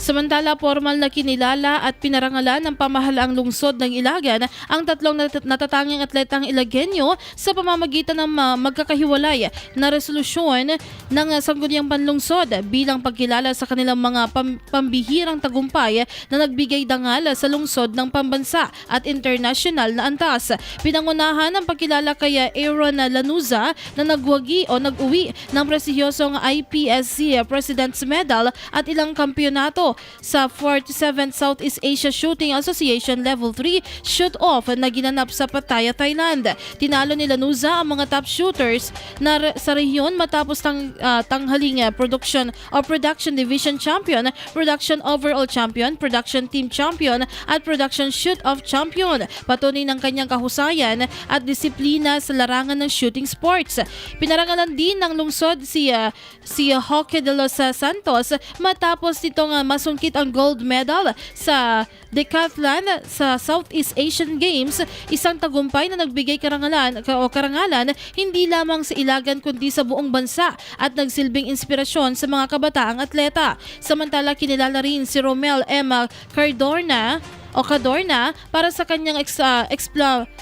Samantala, formal na kinilala at pinarangalan ng pamahalaang lungsod ng Ilagan ang tatlong natatanging atletang Ilagenyo sa pamamagitan ng magkakahiwalay na resolusyon ng Sangguniang Panlungsod bilang pagkilala sa kanilang mga pambihirang tagumpay na nagbigay dangal sa lungsod ng pambansa at international na antas. Pinangunahan ang pagkilala kay Aaron Lanuza na nag-uwi ng prestiyosong IPSC President's Medal at ilang kampyonato sa 47th Southeast Asia Shooting Association Level 3 Shoot-Off na ginanap sa Pattaya, Thailand. Tinalo ni Lanuza ang mga top shooters sa rehiyon matapos tanghaling Production Division Champion, Production Overall Champion, Production Team Champion at Production Shoot-Off Champion. Patunay ng kanyang kahusayan at disiplina sa larangan ng shooting sports. Pinarangalan din ng lungsod si Hockey de los Santos matapos nitong masungkit ang gold medal sa decathlon sa Southeast Asian Games, isang tagumpay na nagbigay karangalan hindi lamang sa Ilagan kundi sa buong bansa at nagsilbing inspirasyon sa mga kabataang atleta. Samantala, kinilala rin si Romel M. Cadorna para sa kanyang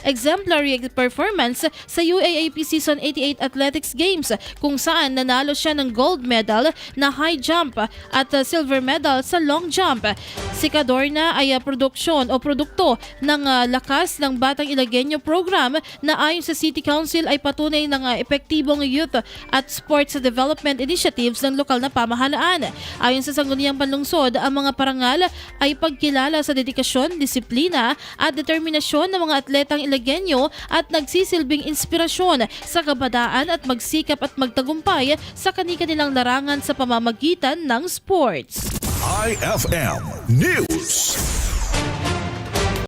exemplary performance sa UAAP Season 88 Athletics Games kung saan nanalo siya ng gold medal na high jump at silver medal sa long jump. Si Cadorna ay produkto ng lakas ng Batang Ilagenyo program na ayon sa City Council ay patunay ng epektibong youth at sports development initiatives ng lokal na pamahalaan. Ayon sa Sangguniang Panlungsod, ang mga parangal ay pagkilala sa dedikasyon, disiplina at determinasyon ng mga atletang Ilagenyo at nagsisilbing inspirasyon sa kabataan at magsikap at magtagumpay sa kani-kanilang larangan sa pamamagitan ng sports. IFM News.